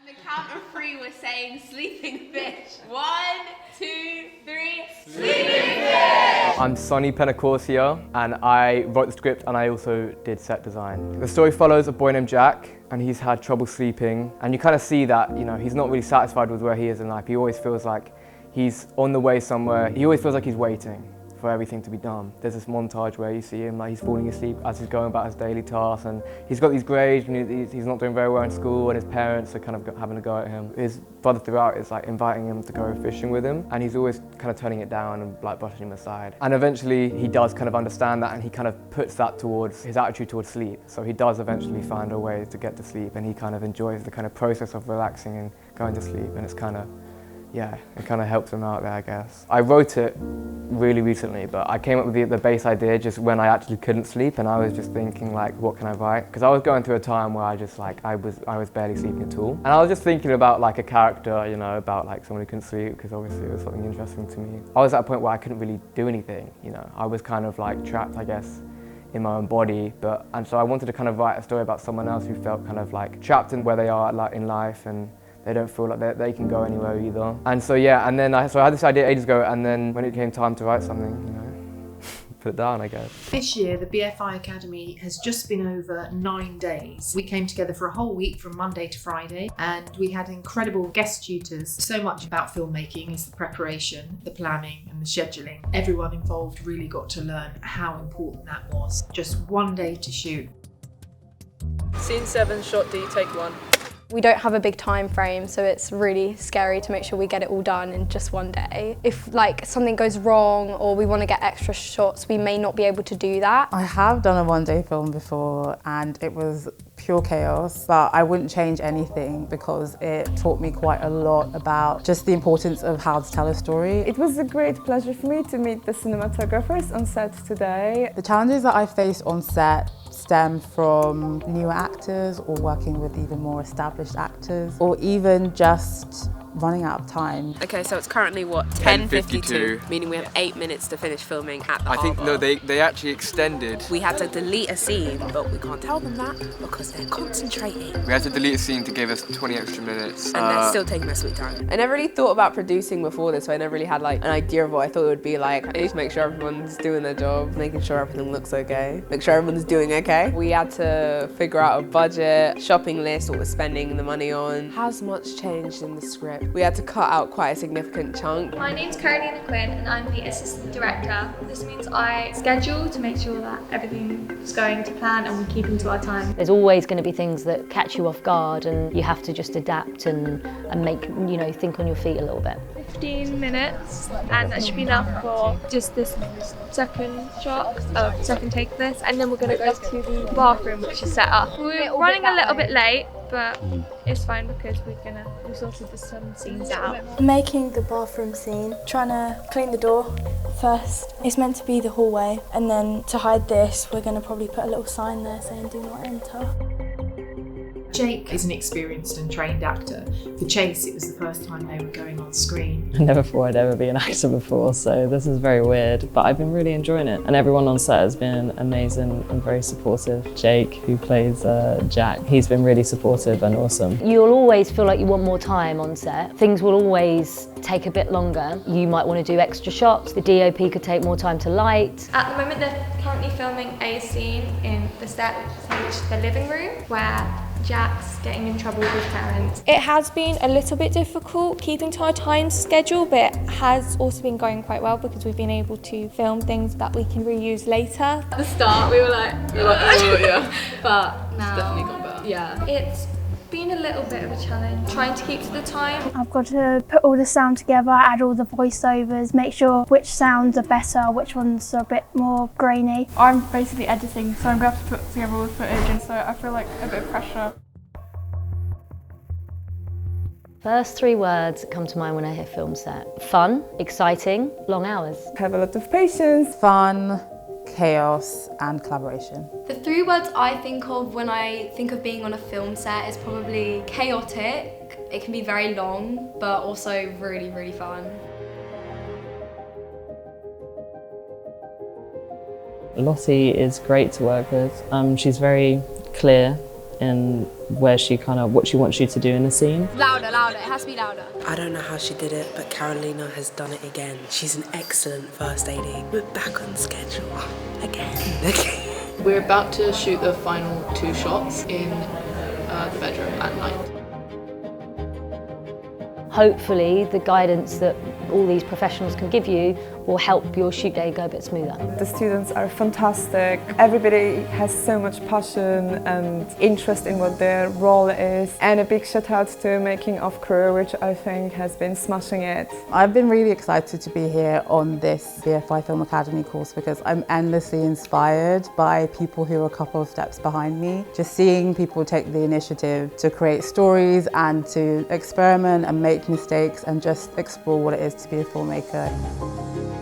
The count of three, we're saying sleeping fish. 1, 2, 3, sleeping fish! I'm Sonny Pena Courcier, and I wrote the script and I also did set design. The story follows a boy named Jack, and he's had trouble sleeping. And you kind of see that, you know, he's not really satisfied with where he is in life. He always feels like he's on the way somewhere. He always feels like he's waiting for everything to be done. There's this montage where you see him like he's falling asleep as he's going about his daily tasks, and he's got these grades and he's not doing very well in school, and his parents are kind of having a go at him. His brother throughout is like inviting him to go fishing with him, and he's always kind of turning it down and like brushing him aside. And eventually he does kind of understand that, and he kind of puts that towards his attitude towards sleep. So he does eventually find a way to get to sleep, and he kind of enjoys the kind of process of relaxing and going to sleep, and it's kind of, yeah, it kind of helps him out there, I guess. I wrote it really recently, but I came up with the base idea just when I actually couldn't sleep, and I was just thinking like, what can I write? Because I was going through a time where I just like, I was barely sleeping at all. And I was just thinking about like a character, you know, about like someone who couldn't sleep, because obviously it was something interesting to me. I was at a point where I couldn't really do anything, you know. I was kind of like trapped, I guess, in my own body, and so I wanted to kind of write a story about someone else who felt kind of like trapped in where they are like in life, and they don't feel like they can go anywhere either. And so yeah, and then I had this idea ages ago, and then when it came time to write something, you know, put it down, I guess. This year, the BFI Academy has just been over 9 days. We came together for a whole week from Monday to Friday, and we had incredible guest tutors. So much about filmmaking is the preparation, the planning and the scheduling. Everyone involved really got to learn how important that was. Just 1 day to shoot. Scene 7, shot D, take 1. We don't have a big time frame, so it's really scary to make sure we get it all done in just 1 day. If like something goes wrong or we want to get extra shots, we may not be able to do that. I have done a one-day film before and it was pure chaos, but I wouldn't change anything because it taught me quite a lot about just the importance of how to tell a story. It was a great pleasure for me to meet the cinematographers on set today. The challenges that I faced on set stem from newer actors or working with even more established actors, or even just running out of time. Okay, so it's currently what, 10:52, meaning we have 8 minutes to finish filming at the I think, harbour. no, they actually extended. We had to delete a scene, but we can't tell them that because they're concentrating. We had to delete a scene to give us 20 extra minutes. And they're still taking their sweet time. I never really thought about producing before this, so I never really had like an idea of what I thought it would be like. I used to make sure everyone's doing their job, making sure everything looks okay, make sure everyone's doing okay. We had to figure out a budget, shopping list, what we're spending the money on. Has much changed in the script? We had to cut out quite a significant chunk. My name's Karolina Quinn and I'm the assistant director. This means I schedule to make sure that everything is going to plan and we're keeping to our time. There's always going to be things that catch you off guard, and you have to just adapt and make, you know, think on your feet a little bit. 15 minutes and that should be enough for just this second shot, second take of this, and then we're going to go to the bathroom which is set up. We're running a little bit late, but it's fine because we sorted some scenes out. Making the bathroom scene, trying to clean the door first. It's meant to be the hallway, and then to hide this, we're going to probably put a little sign there saying "Do not enter." Jake is an experienced and trained actor. For Chase, it was the first time they were going on screen. I never thought I'd ever be an actor before, so this is very weird, but I've been really enjoying it. And everyone on set has been amazing and very supportive. Jake, who plays Jack, he's been really supportive and awesome. You'll always feel like you want more time on set. Things will always take a bit longer. You might want to do extra shots. The DOP could take more time to light. At the moment they're currently filming a scene in the set which is the living room where Jack's getting in trouble with his parents. It has been a little bit difficult keeping to our time schedule, but it has also been going quite well because we've been able to film things that we can reuse later. At the start we were like oh yeah, but now it's definitely gone better. Yeah, it's been a little bit of a challenge trying to keep to the time. I've got to put all the sound together, add all the voiceovers, make sure which sounds are better, which ones are a bit more grainy. I'm basically editing, so I'm going to have to put together all the footage, and so I feel like a bit of pressure. First 3 words that come to mind when I hear film set. Fun, exciting, long hours. Have a lot of patience. Fun, chaos and collaboration. The 3 words I think of when I think of being on a film set is probably chaotic. It can be very long, but also really, really fun. Lottie is great to work with. She's very clear in what she wants you to do in the scene. Louder, louder. It has to be louder. I don't know how she did it, but Karolina has done it again. She's an excellent first AD. We're back on schedule. Again. We're about to shoot the final 2 shots in the bedroom at night. Hopefully the guidance that all these professionals can give you will help your shoot day go a bit smoother. The students are fantastic. Everybody has so much passion and interest in what their role is. And a big shout out to making of crew, which I think has been smashing it. I've been really excited to be here on this BFI Film Academy course because I'm endlessly inspired by people who are a couple of steps behind me. Just seeing people take the initiative to create stories and to experiment and make mistakes and just explore what it is to be a filmmaker.